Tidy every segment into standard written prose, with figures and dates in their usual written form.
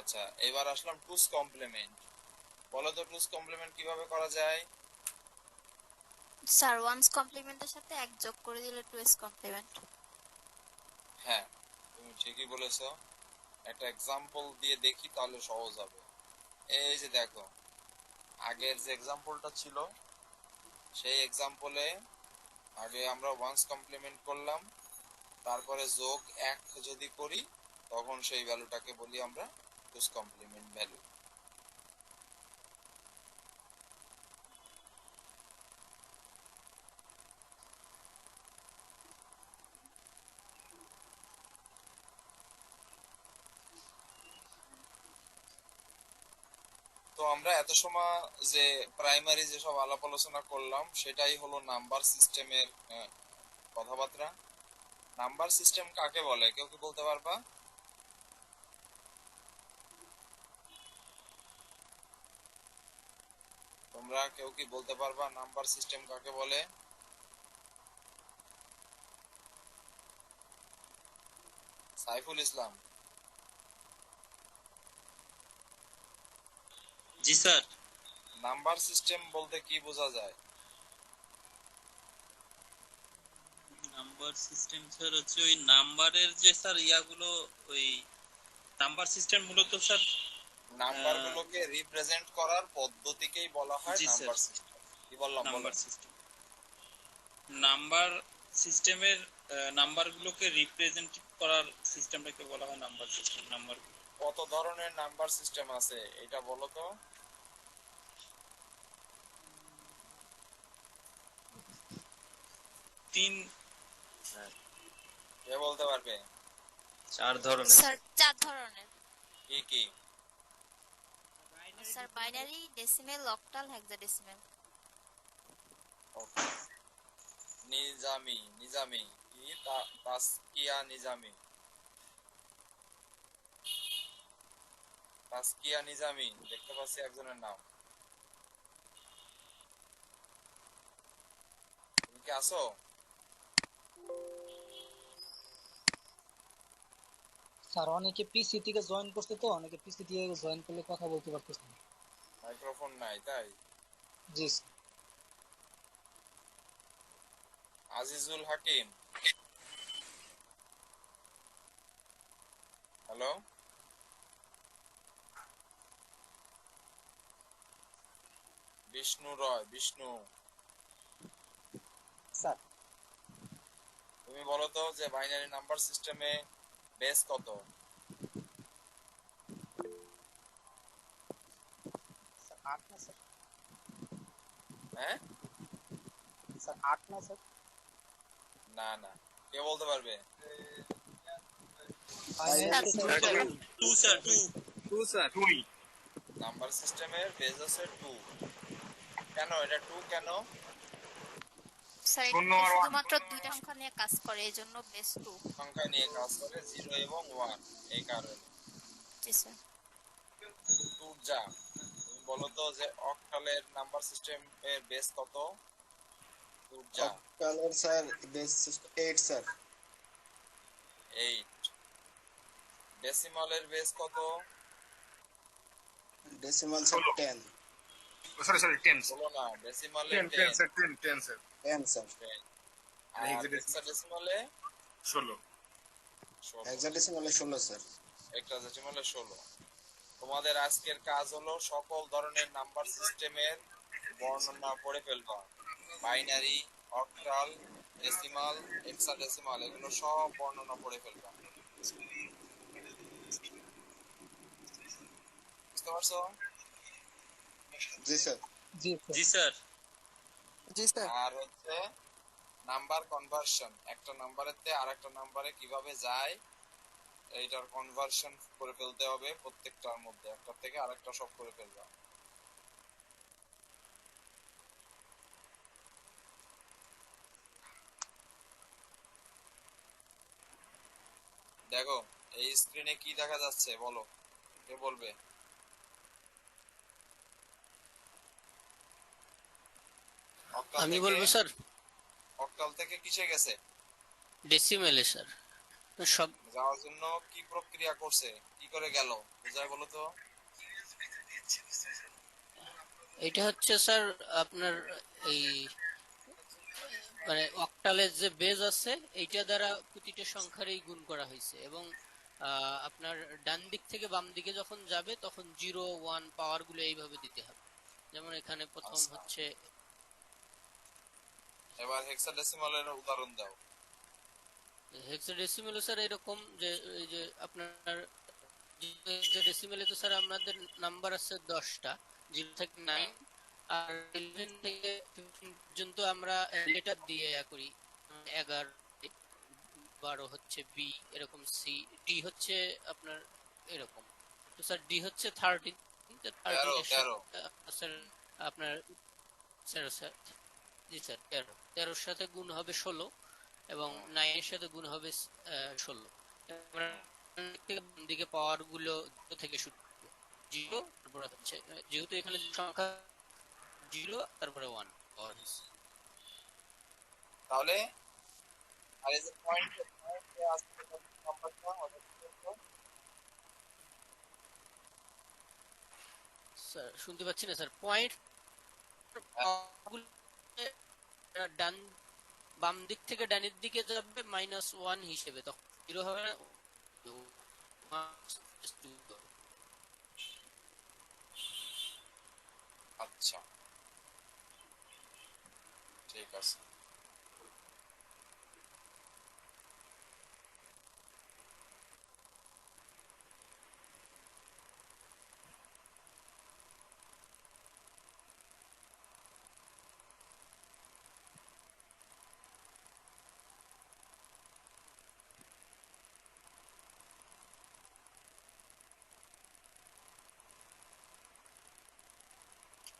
আচ্ছা, এবার আসলাম টুস কমপ্লিমেন্ট। বলো তো টুস কমপ্লিমেন্ট কিভাবে করা যায়? স্যার ওয়ান্স কমপ্লিমেন্টের সাথে এক যোগ করে দিলে টুয়েস কমপ্লিমেন্ট। হ্যাঁ, তুমি ঠিকই বলেছো। একটা এক্সাম্পল দিয়ে দেখি তাহলে সহজ হবে। এই যে দেখো, আগের যে এক্সাম্পলটা ছিল সেই এক্সাম্পলে আগে আমরা ওয়ান্স কমপ্লিমেন্ট করলাম, তারপরে যোগ এক যদি করি তখন সেই ভ্যালুটাকে বলি আমরা টুস কমপ্লিমেন্ট ভ্যালু। তো আমরা এত সময় যে প্রাইমারি যেসব আলাপ আলোচনা করলাম সেটাই হলো নাম্বার সিস্টেমের কথাবার্তা। নাম্বার সিস্টেম কাকে বলে কেউ কি বলতে পারবা? তোমরা কেউ কি বলতে পারবা নাম্বার সিস্টেম কাকে বলে? সাইফুল ইসলাম। জি স্যার। নাম্বার সিস্টেম বলতে কি বোঝা যায়? নাম্বার সিস্টেম স্যার হচ্ছে ওই নাম্বারের যে স্যার ইয়াগুলো, ওই নাম্বার সিস্টেম মূলত স্যার নাম্বার গুলোকে রিপ্রেজেন্ট করার পদ্ধতিকেই বলা হয় জি স্যার নাম্বার সিস্টেম। কি বললাম বলো? নাম্বার সিস্টেম, নাম্বার সিস্টেমের নাম্বারগুলোকে রিপ্রেজেন্ট করার সিস্টেমটাকে বলা হয় নাম্বার সিস্টেম। নাম্বার কত ধরনের নাম্বার সিস্টেম আছে এটা বলো তো? 3। কে বলতে পারবে? 4 ধরনের। স্যার 4 ধরনের। কি কি? Sir binary, decimal, octal, hexadecimal. Nizami. Nizami কি? তাসকিয়া নিজামি। তাসকিয়া নিজামি দেখতে পাচ্ছি একজনের নাম। তুমি কি আছো? স্যার অনেকে পিসি থেকে জয়েন করছে, তো অনেকে পিসি দিয়ে জয়েন করলে কথা বলতে পারতেছে না। মাইক্রোফোন নাই তাই? জি স্যার। আজিজুল হাকিম। হ্যালো। বিষ্ণু রয়। বিষ্ণু, স্যার তুমি বলো তো যে বাইনারি নাম্বার সিস্টেমে বেস কত? স্যার 8 না স্যার? হ্যাঁ? স্যার 8 না স্যার? না না, কে বলতে পারবে? Binary sir sir 2 sir, 2। Number সিস্টেমের বেস আছে 2। কেন এটা 2 কেন? স্যার এটা শুধুমাত্র দুইটা সংখ্যা নিয়ে কাজ করে, এজন্য বেস 2। সংখ্যা নিয়ে কাজ করে 0 এবং 1, এই কারণে। জি স্যার। তুর্যা, তুমি বলো তো যে অক্টালের নাম্বার সিস্টেম এর বেস কত? তুর্যা। অক্টালের স্যার বেস 8 স্যার। 8। ডেসিমালের বেস কত? Decimal sir 10। সরি 10 বলো না, ডেসিমালে 10 10। Sir 10 sir 10 sir. আর হেক্সাডেসিমালে 16 16। হেক্সাডেসিমালে 16 স্যার। হেক্সাডেসিমালে 16। তোমাদের আজকের কাজ হলো সকল ধরনের নাম্বার সিস্টেমের বর্ণনা পড়ে ফেলবা। বাইনারি, অক্টাল, ডেসিমাল, হেক্সাডেসিমাল এগুলো সব বর্ণনা পড়ে ফেলবা। বুঝতে পারছো? জি স্যার। জি স্যার। জি স্যার। জি স্যার। আর হচ্ছে নাম্বার কনভার্সন, একটা নাম্বারের থেকে আরেকটা নাম্বারে কিভাবে যায় এইটার কনভার্সন করে ফেলতে হবে। প্রত্যেকটার মধ্যে একটা থেকে আরেকটা সব করে ফেলবা। দেখো এই স্ক্রিনে কি দেখা যাচ্ছে বলো, কে বলবে? আমি বলবো স্যার। অক্টাল থেকে কিসে গেছে? ডেসিমেলে স্যার। সব যাওয়ার জন্য কি প্রক্রিয়া করছে, কি করে গেল বুঝায় বলো তো। এটা হচ্ছে স্যার আপনার এই মানে অক্টালের যে বেজ আছে এইটা দ্বারা প্রতিটা সংখ্যারই গুণ করা হয়েছে এবং আপনার ডান দিক থেকে বাম দিকে যখন যাবে তখন 0 1 পাওয়ার গুলো এইভাবে দিতে হবে। যেমন এখানে প্রথম আচ্ছা, হচ্ছে এবার হেক্সাডেসিমালের উদাহরণ দাও। হেক্সাডেসিমেল স্যার এরকম যে এই যে আপনার হেক্সাডেসিমেলে তো স্যার আমাদের নাম্বার আছে 10টা 0 থেকে 9 আর 11 থেকে 15 পর্যন্ত আমরা লেটার দিয়ে করি। 11 12 হচ্ছে বি, এরকম সি, ডি হচ্ছে আপনার এরকম। তো স্যার ডি হচ্ছে 13, 13 তেরো এর তেরো সাথে স্যার আপনার স্যার স্যার জি স্যার 13, 13 এর সাথে গুণ হবে 16 এবং 9 এর সাথে গুণ হবে 16। আমরা দিকে পাওয়ার গুলো 0 থেকে শুরু করব। 0 তারপরে হচ্ছে যেহেতু এখানে সংখ্যা 0 তারপরে 1 পাওয়ার হচ্ছে। তাহলে আর এই যে পয়েন্ট আসছে নাম্বারটা ওটা কি বলতো? স্যার শুনতে পাচ্ছি না স্যার। পয়েন্ট ডান বাম দিক থেকে ডানের দিকে যাবে -1 হিসেবে, তখন 0 হবে না। আচ্ছা, ঠিক আছে।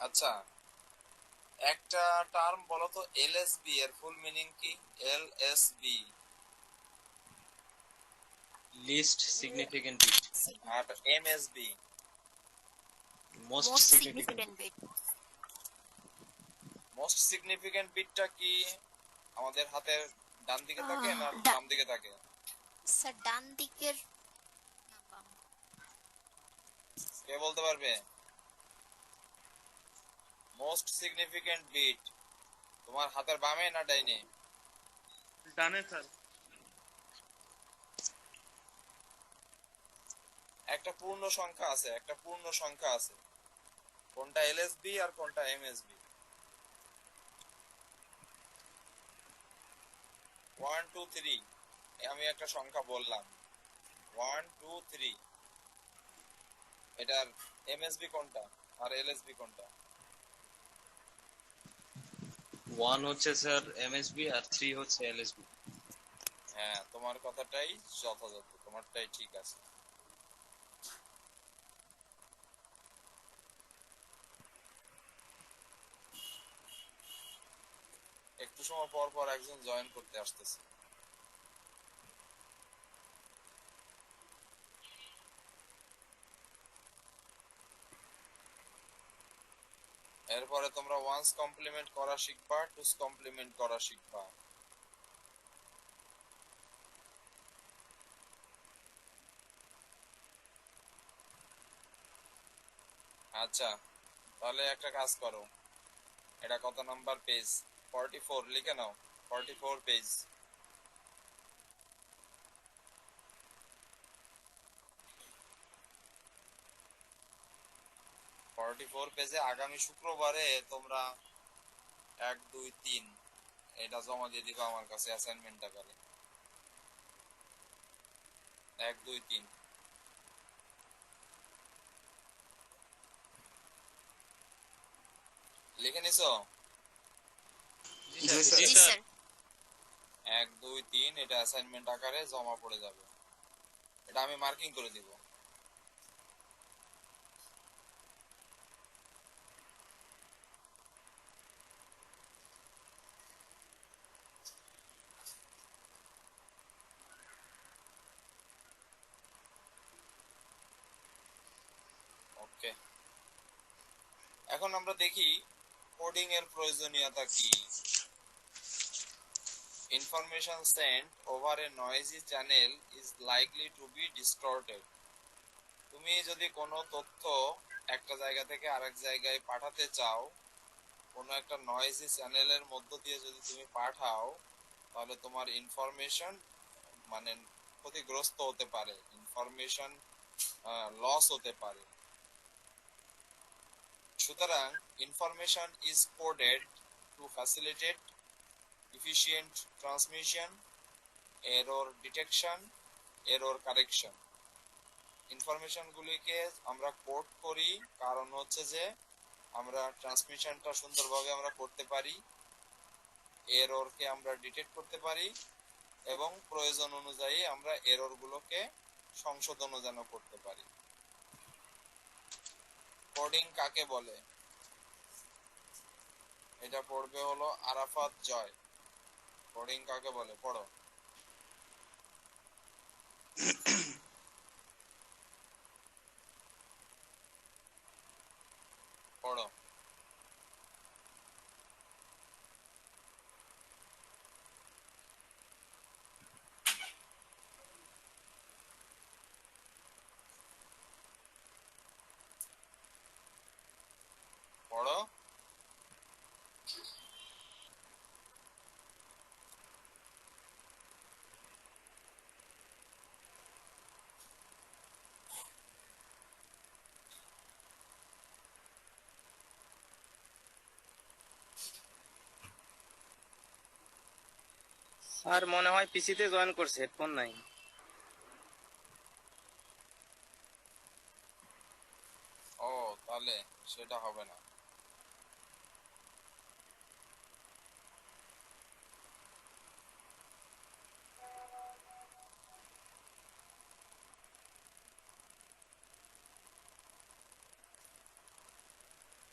আচ্ছা, একটা টার্ম বলো তো, এলএসবি এর ফুল মিনিং কি? এলএসবি লিস্ট সিগনিফিকেন্ট বিট, আর MSB most most significant significant bit. Most significant বিটটা কি আমাদের হাতের ডান দিকে থাকে না বাম দিকে থাকে? স্যার ডান দিকের না, কে বলতে পারবে? মোস্ট সিগনিফিকেন্ট বিট তোমার হাতের বামে না ডাইনে? ডানে স্যার। একটা পূর্ণ সংখ্যা আছে, একটা পূর্ণ সংখ্যা আছে, কোনটা এলএসবি আর কোনটা এমএসবি? 1 2 3, আমি একটা সংখ্যা বললাম 1 2 3, এটার এমএসবি কোনটা আর এলএসবি কোনটা? 1 হচ্ছে স্যার এমএসবি আর 3 হচ্ছে এলএসবি। হ্যাঁ, তোমার কথাটাই যথাযথ, তোমারটাই ঠিক আছে। একটু সময় পর পর একজন জয়েন করতে আসতেছে। এরপরে তোমরা ওয়ান্স কমপ্লিমেন্ট করা শিখবা, টুস কমপ্লিমেন্ট করা শিখবা। আচ্ছা, তাহলে একটা কাজ করো, এটা কত নাম্বার পেজ? 44 লিখে নাও, 44 পেজ। 44 পেজে আগামী শুক্রবারে তোমরা 1 2 3 এটা জমা দিয়ে দিবা আমার কাছে অ্যাসাইনমেন্ট আকারে। 1 2 3 লিখে নিছো? জি স্যার। জি স্যার। 1 2 3 এটা অ্যাসাইনমেন্ট আকারে জমা পড়ে যাবে, এটা আমি মার্কিং করে দিব। ওকে, এখন আমরা দেখি কোডিং এর প্রয়োজনীয়তা কি। information sent over a noisy channel is likely to be distorted. তুমি যদি কোনো তথ্য একটা জায়গা থেকে আরেক জায়গায় পাঠাতে চাও, কোনো একটা নয়েজি চ্যানেলের মধ্য দিয়ে যদি তুমি পাঠাও, তাহলে তোমার ইনফরমেশন মানে ক্ষতিগ্রস্ত হতে পারে, ইনফরমেশন লস হতে পারে। সুতরাং information is coded two facilitate efficient transmission, error detection, error correction. Information গুলিকে আমরা কোড করি কারণ হচ্ছে যে আমরা ট্রান্সমিশনটা সুন্দরভাবে আমরা করতে পারি, এররকে আমরা ডিটেক্ট করতে পারি এবং প্রয়োজন অনুযায়ী আমরা এরর গুলোকে সংশোধনও যেন করতে পারি। কোডিং কাকে বলে? এটা পড়বে হলো আরাফাত জয়। কোডিং কাকে বলে? পড়ো। পড়ো। পড়ো। স্যার মনে হয় পিসিতে জয়েন করছে, হেডফোন নাই। ও, তাহলে সেটা হবে না।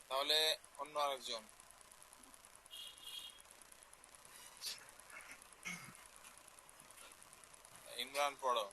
তাহলে অন্য আরেকজন। ইমরান পড়ো।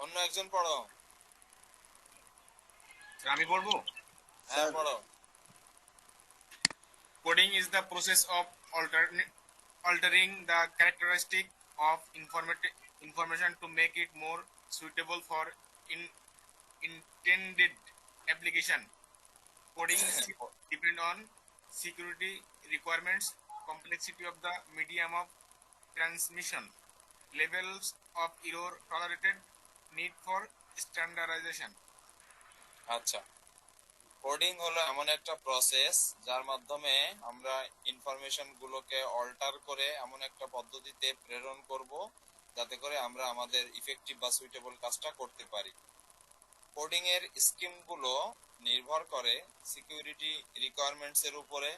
অন্য একজন পড়ো। আমি পড়বো। হ্যাঁ পড়ো। Coding is the process of altering the characteristic of information to make it more suitable for intended application. Coding depend on security requirements, complexity of the medium of transmission, levels of error tolerated, need for standardization. আচ্ছা, coding হলো এমন একটা process যার মাধ্যমে আমরা information গুলোকে alter করে এমন একটা পদ্ধতিতে প্রেরণ করব যাতে করে আমরা আমাদের ইফেক্টিভ বা সুইটেবল কাজটা করতে পারি। কোডিং এর স্কিম গুলো নির্ভর করে সিকিউরিটি রিকোয়ারমেন্টস এর উপরে,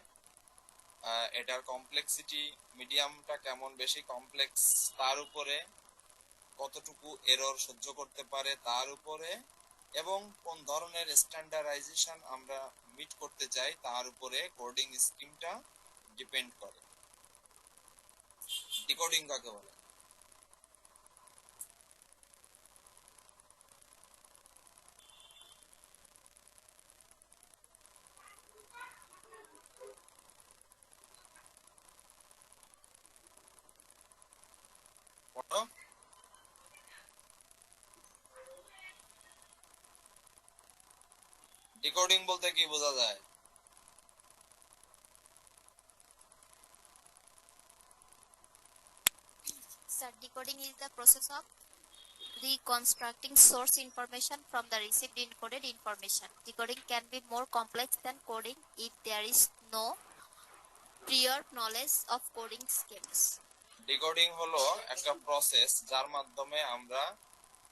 এটার কমপ্লেক্সিটি মিডিয়ামটা কেমন বেশি কমপ্লেক্স তার উপরে, কতটুকু এরর সহ্য করতে পারে তার উপরে, এবং কোন ধরনের স্ট্যান্ডার্ডাইজেশন আমরা মিট করতে চাই তার উপরে কোডিং স্কিমটা ডিপেন্ড করে। ডিকোডিং কাকে বলে? পড়ো। ডিকোডিং বলতে কি বোঝা যায়? Sir, decoding is the process of reconstructing source information from the received encoded information. Decoding can be more complex than coding if there is no prior knowledge of coding schemes. Decoding হলো একটা process যার মাধ্যমে আমরা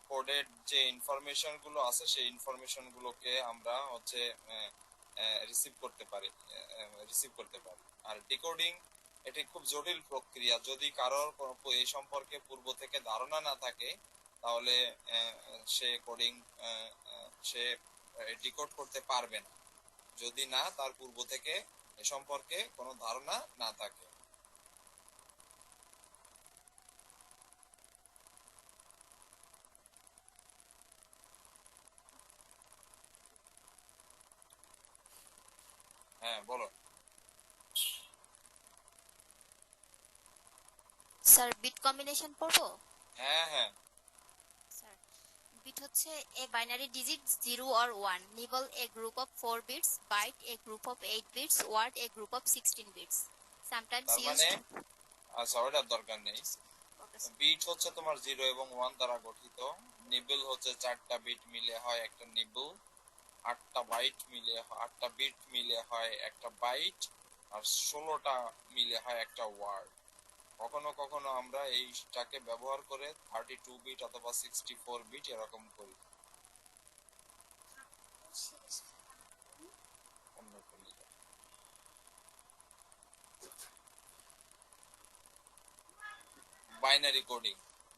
কোডের যে information গুলো আছে সেই ইনফরমেশন গুলোকে আমরা রিসিভ করতে পারি। আর ডিকোডিং এটি খুব জটিল প্রক্রিয়া, যদি কারোর এই সম্পর্কে পূর্ব থেকে ধারণা না থাকে তাহলে সে কোডিং সে ডিকোড করতে পারবে না, যদি না তার পূর্ব থেকে এ সম্পর্কে কোনো ধারণা না থাকে। হ্যাঁ বলো। স্যার বিট কম্বিনেশন পড়বো? হ্যাঁ হ্যাঁ। স্যার বিট হচ্ছে a binary digit 0 or 1, nibble a group of 4 bits, byte a group of 8 bits, word a group of 16 bits, sometimes তার used মানে আচ্ছা ওটার দরকার নেই। okay, sir. বিট হচ্ছে তোমার 0 এবং 1 দ্বারা গঠিত। নিবল হচ্ছে 4টা বিট মিলে হয় একটা নিবল, 8টা বিট মিলে হয় একটা বাইট, আর 16টা মিলে হয় একটা ওয়ার্ড। কখনো কখনো আমরা এইটাকে ব্যবহার করে 32 বিট অথবা 64 বিট এরকম করি।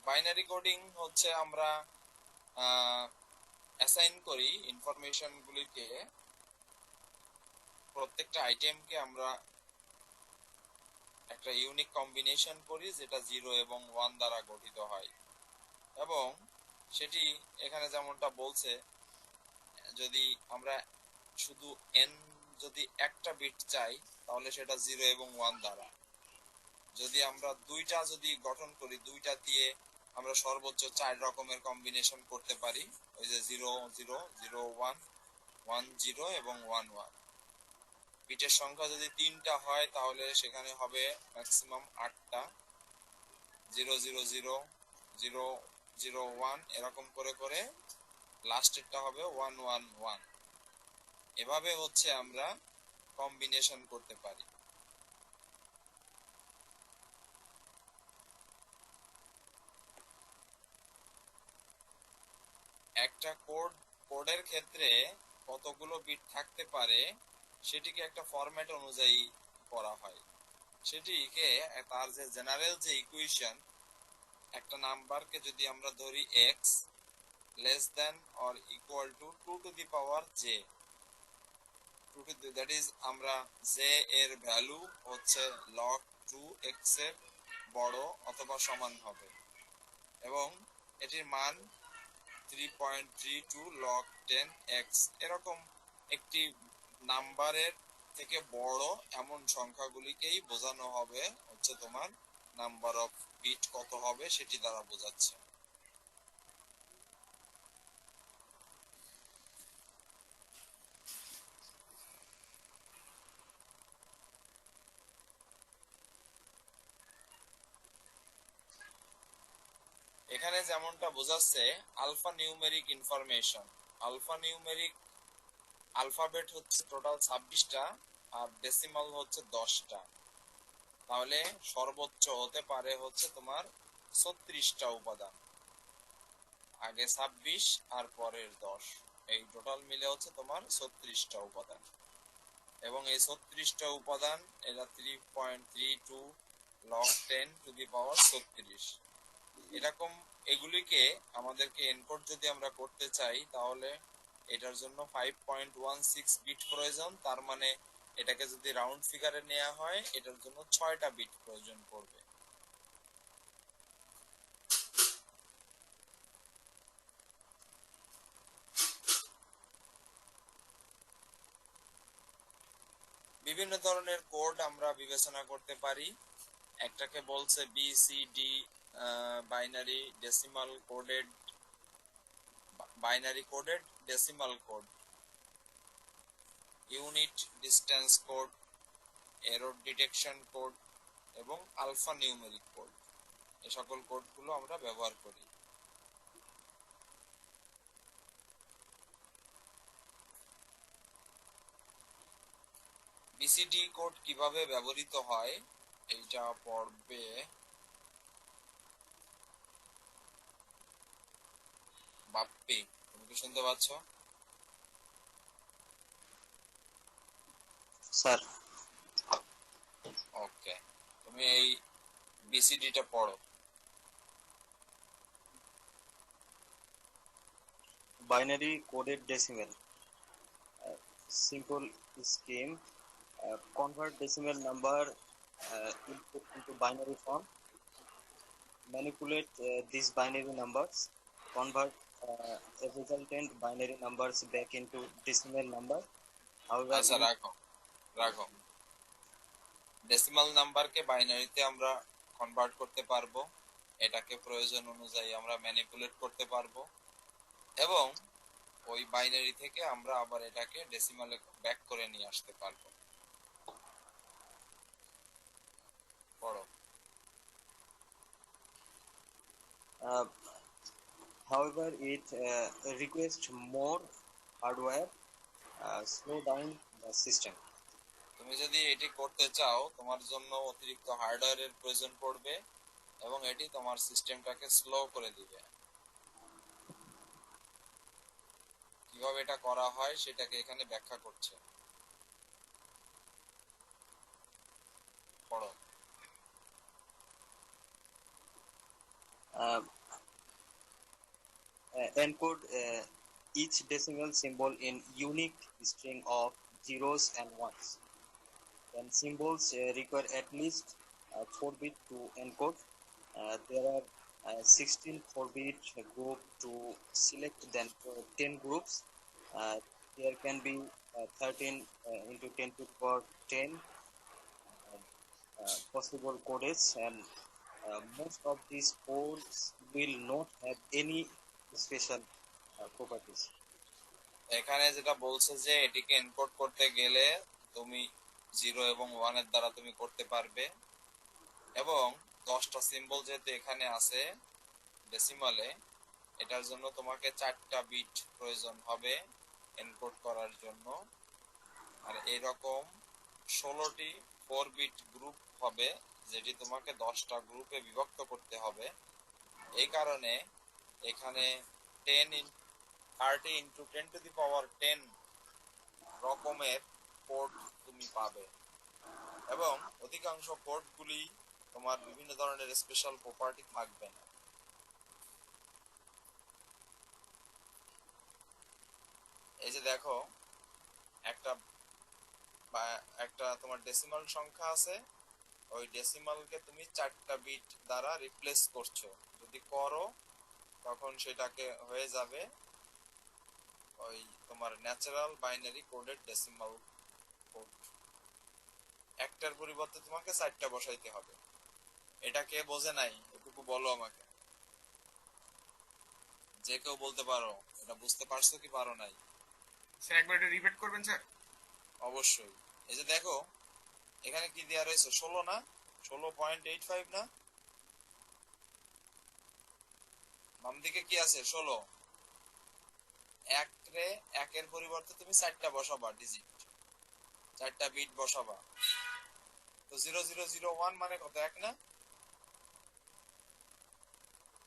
বাইনারি কোডিং হচ্ছে আমরা অ্যাসাইন করি ইনফরমেশন গুলিকে, প্রত্যেকটা আইটেমকে আমরা একটা ইউনিক কম্বিনেশন করি যেটা 0 এবং 1 দ্বারা গঠিত হয়, এবং সেটি এখানে যেমনটা বলছে, যদি আমরা শুধু n যদি একটা বিট চাই তাহলে সেটা 0 এবং 1 দ্বারা, যদি আমরা দুইটা যদি গঠন করি, দুইটা দিয়ে আমরা সর্বোচ্চ 4 রকমের কম্বিনেশন করতে পারি, ওই যে 0 0 0 1 1 0 এবং 1 1। বিটের সংখ্যা যদি 3টা হয় তাহলে সেখানে হবে ম্যাক্সিমাম 8টা, 0 0 0 0 0 1 এরকম করে করে লাস্টেরটা হবে 1 1 1। এভাবে হচ্ছে আমরা কম্বিনেশন করতে পারি। একটা কোডের ক্ষেত্রে কতগুলো বিট থাকতে পারে সেটিকে একটা ফরম্যাট অনুযায়ী করা হয়। সেটিকে তার যে জেনারেল যে ইকুয়েশন, একটা নাম্বারকে যদি আমরা ধরি x less than or equal to 2 to the power j, that is আমরা j এর ভ্যালু হচ্ছে log 2x এর বড় অথবা সমান হবে, এবং এটির মান 3.32 log 10x, এরকম একটি নাম্বারের থেকে বড় এমন সংখ্যাগুলিকেই বোঝানো হবে হচ্ছে তোমার নাম্বার অফ বিট কত হবে সেটি দ্বারা বোঝাচ্ছে। এখানে যেমনটা বোঝাচ্ছে আলফা নিউমেরিক ইনফরমেশন, আলফাবেট হচ্ছে টোটাল 26টা আর ডেসিমাল হচ্ছে 10টা, তাহলে সর্বোচ্চ হতে পারে হচ্ছে তোমার 36টা উপাদান, আগে 26 আর পরের 10, এই টোটাল মিলে হচ্ছে তোমার 36টা উপাদান, এবং এই 36টা উপাদান এটা 3.32 log 10 to the power 36। এরকম এগুলিকে আমাদেরকে এনকোড যদি আমরা করতে চাই তাহলে এটার জন্য 5.16 বিট প্রয়োজন, তার মানে এটাকে যদি রাউন্ড ফিগারে নেওয়া হয় এটার জন্য 6টা বিট প্রয়োজন পড়বে। বিভিন্ন ধরনের কোড আমরা বিবেচনা করতে পারি। একটাকে বলছে BCD binary coded decimal code, unit distance code, error detection code এবং আলফা নিউমেরিক কোড, এই সকল কোডগুলো আমরা ব্যবহার করি। বিসিডি কোড কিভাবে ব্যবহৃত হয় এইটা পড়বে বাপ্পি, তুমি কি শুনতে পাচ্ছ? স্যার ওকে, তুমি এই বিসিডিটা পড়ো। binary coded decimal, simple scheme, convert decimal number into binary form, manipulate these binary numbers, convert the resultant binary numbers back into decimal number. However, আচ্ছা রাখো রাখো, ডেসিমাল নাম্বারকে বাইনারিতে আমরা কনভার্ট করতে পারবো, এটাকে প্রয়োজন অনুযায়ী আমরা ম্যানিপুলেট করতে পারবো, এবং ওই বাইনারি থেকে আমরা আবার এটাকে ডেসিমালে ব্যাক করে নিয়ে আসতে পারবো। পড়ো। uh, however, it requires more hardware, slow down the system. তুমি যদি এটি করতে চাও তোমার জন্য অতিরিক্ত হার্ডওয়্যারের প্রয়োজন পড়বে এবং এটি তোমার সিস্টেমটাকে স্লো করে দিবে। কিভাবে এটা করা হয় সেটাকে এখানে ব্যাখ্যা করছে, পড়ো। Uh, encode each decimal symbol in unique string of zeros and ones. Then symbols require at least 4 bit to encode. There are 16 4-bit group to select, then 10 groups. There can be 13 into 10 to the power 10 possible codes, and most of these codes will not have any special properties. এখানে যেটা বলছে যে এটিকে encode করতে গেলে তুমি 0 এবং 1 এর দ্বারা তুমি করতে পারবে, এবং 10টা সিম্বল যেহেতু এখানে আছে ডেসিমালে, এটার জন্য তোমাকে 4টা বিট প্রয়োজন হবে এনকোড করার জন্য। আর এরকম 16টি 4 বিট গ্রুপ হবে যেটি তোমাকে 10টা গ্রুপে বিভক্ত করতে হবে। এই কারণে এখানে 30 into 10 to the power 10 রকমের কোড তুমি পাবে, এবং অধিকাংশ কোডগুলি তোমার বিভিন্ন ধরনের স্পেশাল প্রপার্টি থাকবে না। এই যে দেখো, একটা একটা তোমার ডেসিমাল সংখ্যা আছে, ওই ডেসিমালকে তুমি 4টা বিট দ্বারা রিপ্লেস করছো, যদি করো তখন সেটাকে হয়ে যাবে ওই তোমার natural binary coded decimal code. একটার পরিবর্তে তোমাকে 4টা বসাইতে হবে। এটা কে বোঝে নাই এটুকু বলো আমাকে, যে কেউ বলতে পারো এটা বুঝতে পারছো কি পারো নাই? স্যার একবার এটা রিপিট করবেন স্যার? অবশ্যই। এই যে দেখো এখানে কি দেয়া রয়েছে, 16 না, 16.85 না, বাম দিকে কি আছে 16, একের পরিবর্তে তুমি 4টা বসাবা ডিজিট, 4টা বিট বসাবা, তো 0001 মানে কত, এক না?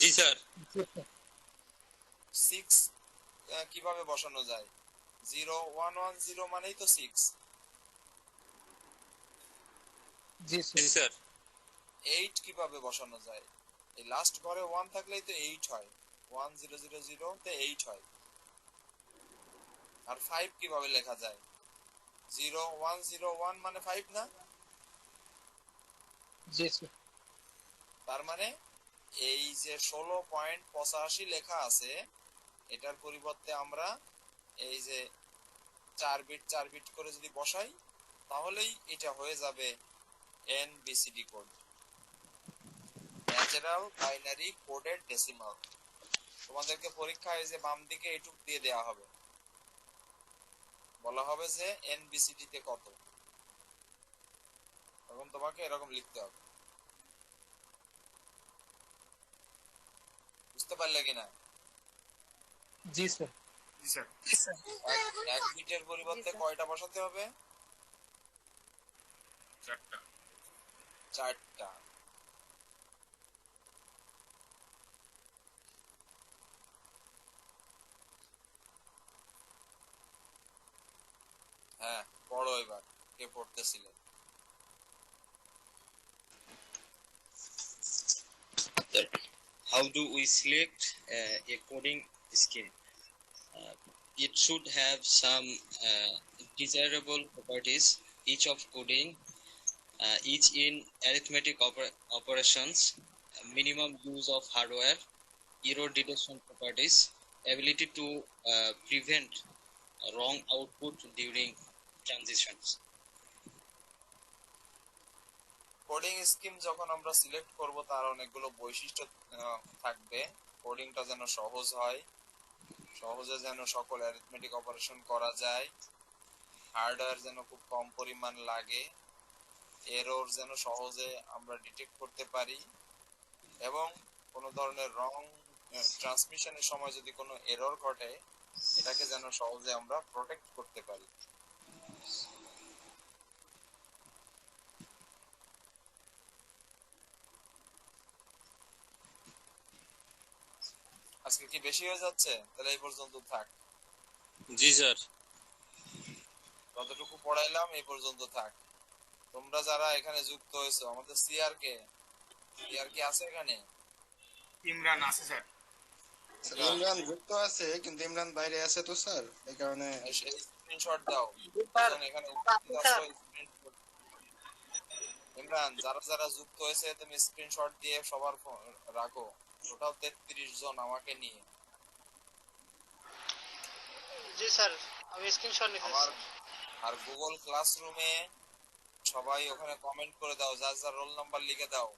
জি স্যার। 6 কিভাবে বসানো যায়? 0110 মানেই তো 6। জি জি স্যার। 8 কিভাবে বসানো যায়? এই লাস্ট ঘরে 1 থাকলেই তো 8 হয়, 1000 তে 8 হয়। আর 5 কিভাবে লেখা যায়? 0101 মানে 5 না? জি স্যার। তার মানে এই যে 16.85 লেখা আছে, এটার পরিবর্তে আমরা এই যে 4 বিট করে যদি বসাই তাহলেই এটা হয়ে যাবে NBCD code, natural binary coded decimal. তোমাদেরকে পরীক্ষায় যে বাম দিকে এটুক দিয়ে দেয়া হবে, বলা হবে যে এনবিসিডি তে কত, তখন তোমাকে এরকম লিখতে হবে। বুঝতে পারলে কিনা? জি স্যার। জি স্যার। এক বিটের পরিবর্তে কয়টা বসাতে হবে? 4টা। 4টা। হ্যাঁ, পড়ো এবার। কে পড়তেছিলেন? How do we select a coding scheme? It should have some desirable properties, each of coding, each in arithmetic operations, minimum use of hardware, error detection properties, ability to prevent wrong output during transitions. Coding scheme যখন আমরা select করব তার অনেকগুলো বৈশিষ্ট্য থাকবে। কোডিংটা যেন সহজ হয়, সহজে যেন সকল অ্যারিথমেটিক অপারেশন করা যায়, হার্ডওয়্যার যেন খুব কম পরিমাণ লাগে, এরর যেন সহজে আমরা ডিটেক্ট করতে পারি, এবং কোনো ধরনের রং ট্রান্সমিশনের সময় যদি কোনো এরর ঘটে এটাকে যেন সহজে আমরা প্রোটেক্ট করতে পারি। আজকে কি বেশি হয়ে যাচ্ছে? তাহলে এই পর্যন্ত থাক। জি স্যার। যতটুকু পড়াইলাম এই পর্যন্ত থাক। তোমরা যারা এখানে যুক্ত হয়েছো, আমাদের সিআর কি আছে এখানে? ইমরান আছে স্যার। ইমরান যুক্ত আছে কিন্তু ইমরান বাইরে আছে তো স্যার, এই কারণে স্ক্রিনশট দাও। এখানে উপস্থিত আছো, স্ক্রিনশট। ইমরান, যারা যারা যুক্ত হয়েছে তুমি স্ক্রিনশট দিয়ে সবার রাখো। টোটাল 33 জন আমাকে নিয়ে। জি স্যার, আমি স্ক্রিনশট নিতেছি। আর গুগল ক্লাসরুমে সবাই ওখানে কমেন্ট করে দাও, যার যার রোল নাম্বার লিখে দাও।